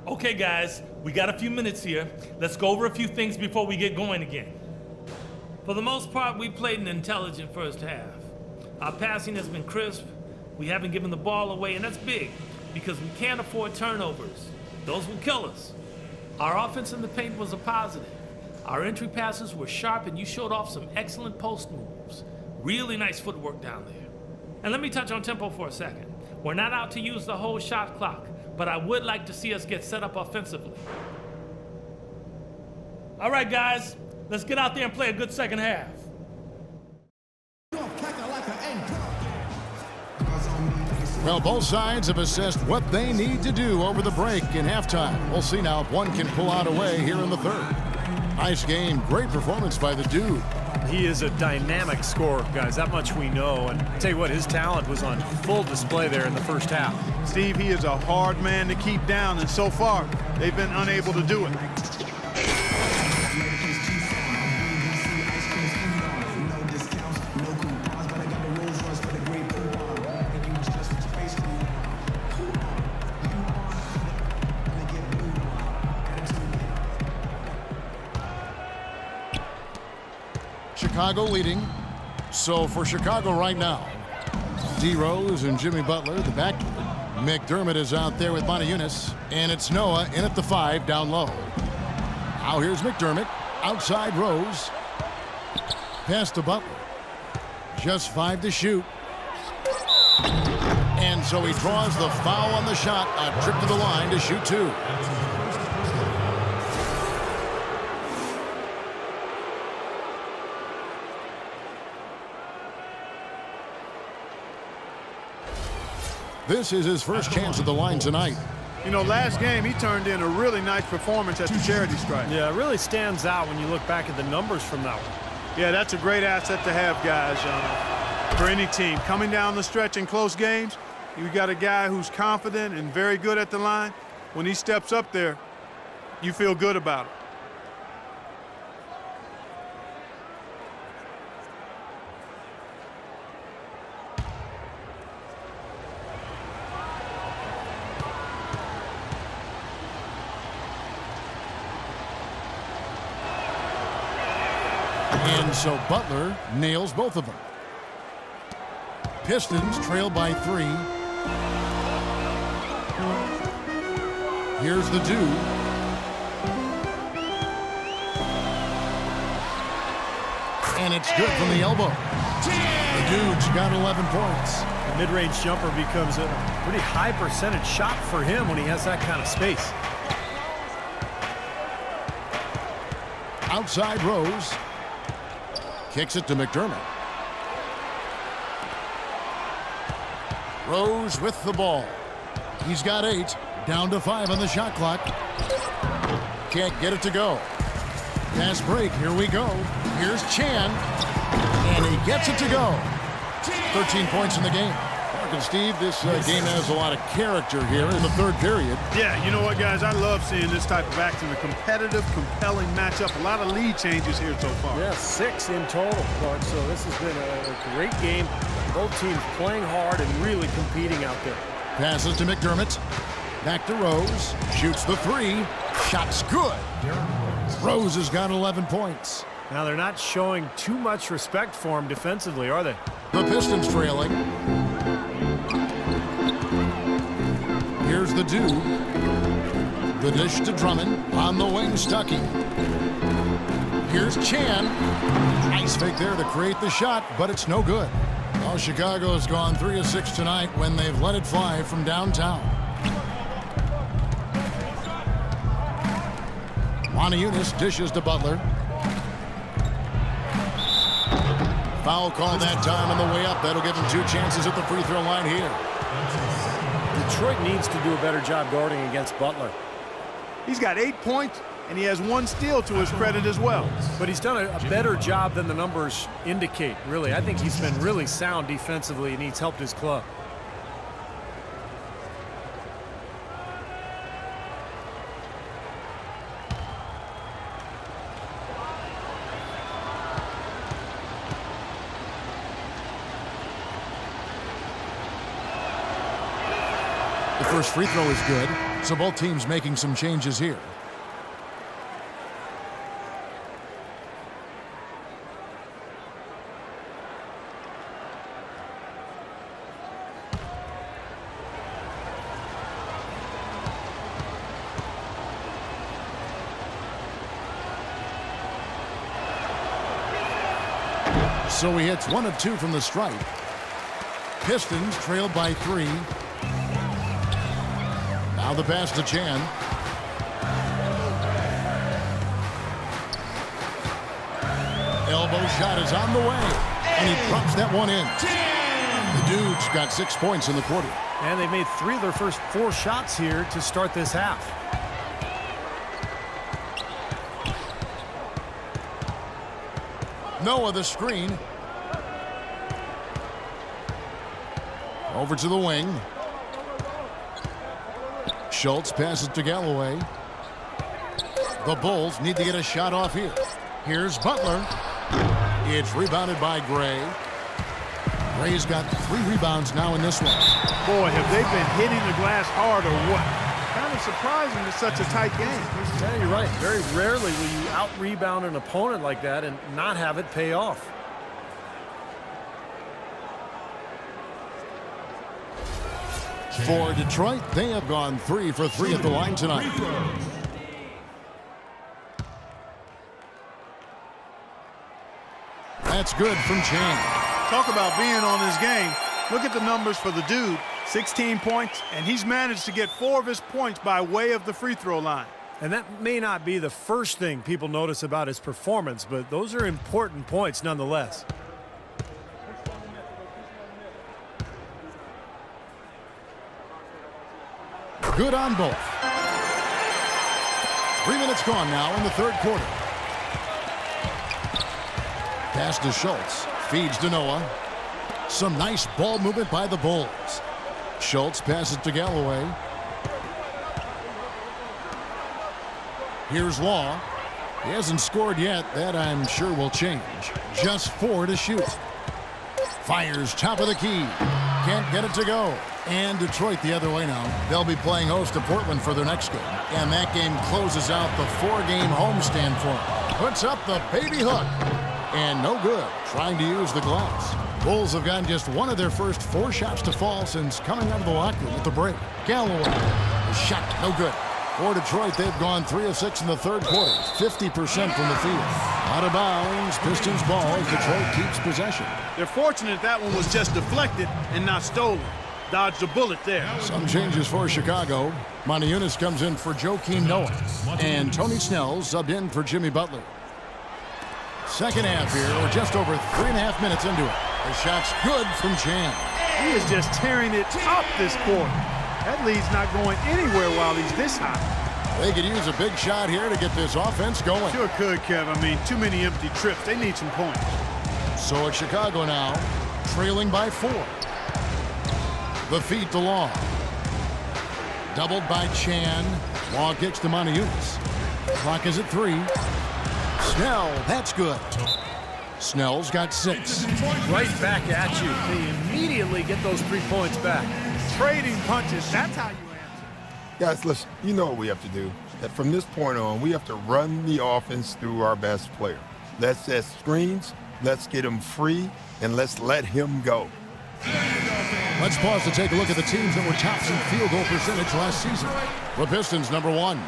Okay, guys, we got a few minutes here. Let's go over a few things before we get going again. For the most part, we played an intelligent first half. Our passing has been crisp. We haven't given the ball away, and that's big because we can't afford turnovers. Those will kill us. Our offense in the paint was a positive. Our entry passes were sharp, and you showed off some excellent post moves. Really nice footwork down there. And let me touch on tempo for a second. We're not out to use the whole shot clock, but I would like to see us get set up offensively. All right, guys, let's get out there and play a good second half. Well, both sides have assessed what they need to do over the break in halftime. We'll see now if one can pull out a way here in the third. Nice game, great performance by the dude. He is a dynamic scorer, guys. That much we know. And I tell you what, his talent was on full display there in the first half. Steve, he is a hard man to keep down, and so far, they've been unable to do it. Chicago leading. So for Chicago right now, D. Rose and Jimmy Butler, the backcourt. McDermott is out there with Motiejunas, and it's Noah in at the 5 down low. Now here's McDermott, outside Rose. Pass to Butler. Just 5 to shoot. And so he draws the foul on the shot, a trip to the line to shoot 2. This is his first chance at the line tonight. You know, last game, he turned in a really nice performance at the charity stripe. Yeah, it really stands out when you look back at the numbers from that one. Yeah, that's a great asset to have, guys, for any team. Coming down the stretch in close games, you got a guy who's confident and very good at the line. When he steps up there, you feel good about it. And so Butler nails both of them. Pistons trail by 3. Here's the dude. And it's good from the elbow. The dude's got 11 points. The mid-range jumper becomes a pretty high percentage shot for him when he has that kind of space. Outside Rose. Kicks it to McDermott. Rose with the ball. He's got 8. Down to 5 on the shot clock. Can't get it to go. Fast break. Here we go. Here's Chan. And he gets it to go. 13 points in the game. Mark and Steve, this game has a lot of character here in the third period. Yeah, you know what, guys? I love seeing this type of action. A competitive, compelling matchup. A lot of lead changes here so far. Yeah, 6 in total, Clark. So this has been a great game. Both teams playing hard and really competing out there. Passes to McDermott. Back to Rose. Shoots the 3. Shot's good. Rose has got 11 points. Now they're not showing too much respect for him defensively, are they? The Pistons trailing. Here's the dude. The dish to Drummond. On the wing, Stuckey. Here's Chan. Nice fake there to create the shot, but it's no good. Well, Chicago's gone 3 of 6 tonight when they've let it fly from downtown. Motiejunas dishes to Butler. Foul call that time on the way up. That'll give him 2 chances at the free throw line here. Detroit needs to do a better job guarding against Butler. He's got 8 points, and he has 1 steal to his credit as well. But he's done a better job than the numbers indicate, really. I think he's been really sound defensively, and he's helped his club. The first free throw is good. So both teams making some changes here. So he hits 1 of 2 from the stripe. Pistons trailed by 3. Now the pass to Chan. Elbow shot is on the way. And he drops that one in. The Dudes got 6 points in the quarter. And they've made 3 of their first 4 shots here to start this half. Noah the screen. Over to the wing. Schultz passes to Galloway. The Bulls need to get a shot off here. Here's Butler. It's rebounded by Gray. Gray's got 3 rebounds now in this one. Boy, have they been hitting the glass hard or what? Kind of surprising it's such a tight game. Yeah, you're right. Very rarely will you out-rebound an opponent like that and not have it pay off. For Detroit, they have gone 3 for 3 at the line tonight. That's good from Chan. Talk about being on his game. Look at the numbers for the dude. 16 points, and he's managed to get 4 of his points by way of the free throw line. And that may not be the first thing people notice about his performance, but those are important points nonetheless. Good on both. 3 minutes gone now in the third quarter. Pass to Schultz. Feeds to Noah. Some nice ball movement by the Bulls. Schultz passes to Galloway. Here's Law. He hasn't scored yet. That I'm sure will change. Just 4 to shoot. Fires top of the key. Can't get it to go. And Detroit the other way now. They'll be playing host to Portland for their next game. And that game closes out the 4-game homestand for them. Puts up the baby hook. And no good. Trying to use the glass. Bulls have gotten just 1 of their first 4 shots to fall since coming out of the locker room at the break. Galloway. The shot no good. For Detroit, they've gone 3 of 6 in the third quarter. 50% from the field. Out of bounds. Pistons ball as Detroit keeps possession. They're fortunate that one was just deflected and not stolen. Dodged a bullet there. Some changes for Chicago. Moniunas comes in for Joakim Noah. And Tony Snell subbed in for Jimmy Butler. Second half here. We're just over 3.5 minutes into it. The shot's good from Chan. He is just tearing it up this quarter. That lead's not going anywhere while he's this hot. They could use a big shot here to get this offense going. Sure could, Kev. I mean, too many empty trips. They need some points. So it's Chicago now, trailing by 4. The feed to Law. Doubled by Chan. Law kicks to Moniunas. Clock is at 3. Snell, that's good. Snell's got 6. Right back at you. They immediately get those 3 points back. Trading punches, that's how you answer. Guys, listen, you know what we have to do. That from this point on, we have to run the offense through our best player. Let's set screens, let's get him free, and let's let him go. Let's pause to take a look at the teams that were tops in field goal percentage last season. The Pistons, number 1.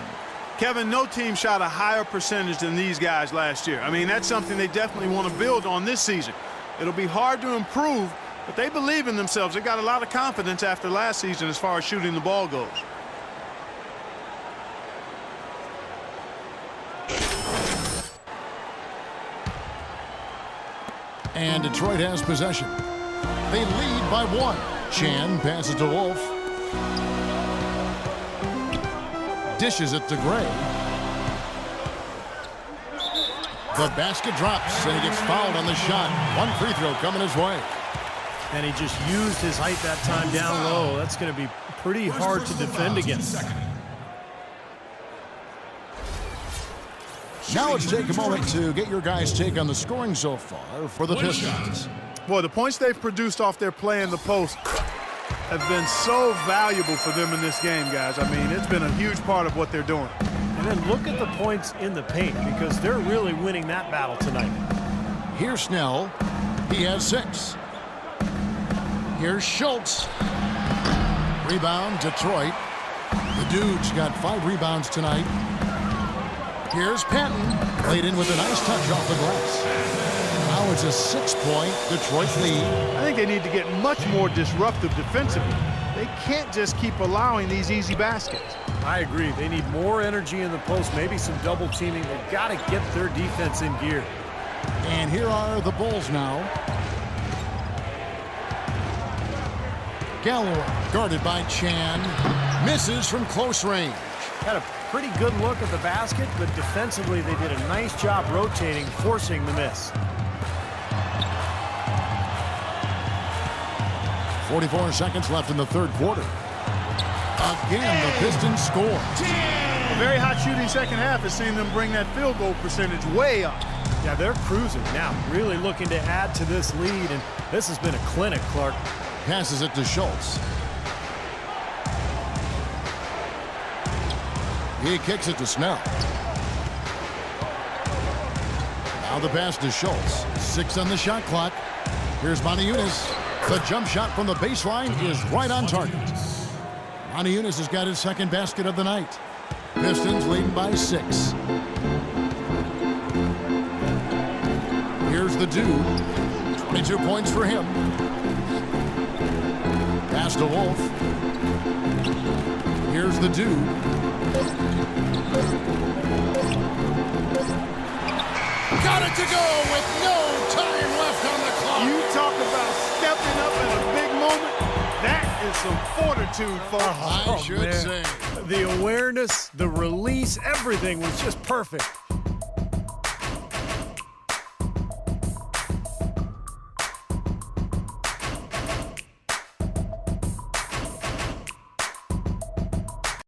Kevin, no team shot a higher percentage than these guys last year. I mean, that's something they definitely want to build on this season. It'll be hard to improve, but they believe in themselves. They got a lot of confidence after last season as far as shooting the ball goes. And Detroit has possession. They lead by 1. Chan passes to Wolf. Dishes it to Gray. The basket drops, and he gets fouled on the shot. 1 free throw coming his way. And he just used his height that time down low. That's going to be pretty hard to defend against. Now let's take a moment to get your guys' take on the scoring so far for the Pistons. Boy, the points they've produced off their play in the post have been so valuable for them in this game, guys. I mean, it's been a huge part of what they're doing. And then look at the points in the paint because they're really winning that battle tonight. Here's Snell. He has 6. Here's Schultz. Rebound, Detroit. The Dudes got 5 rebounds tonight. Here's Patton. Laid in with a nice touch off the glass. Now it's a 6-point Detroit lead. I think they need to get much more disruptive defensively. They can't just keep allowing these easy baskets. I agree. They need more energy in the post, maybe some double teaming. They've got to get their defense in gear. And here are the Bulls now. Galloway guarded by Chan. Misses from close range. Had a pretty good look at the basket, but defensively they did a nice job rotating, forcing the miss. 44 seconds left in the third quarter. Again, the Pistons score. A very hot shooting second half has seen them bring that field goal percentage way up. Yeah, they're cruising now, really looking to add to this lead, and this has been a clinic, Clark. Passes it to Schultz. He kicks it to Snell. Now the pass to Schultz. 6 on the shot clock. Here's Moniunas. The jump shot from the baseline is right on target. Moniunas has got his second basket of the night. Pistons leading by 6. Here's the Dude. 22 points for him. Pass to Wolf. Here's the Dude. Got it to go with no time left on the clock. You talk about stepping up in a big moment. That is some fortitude, folks. I should say. The awareness, the release, everything was just perfect.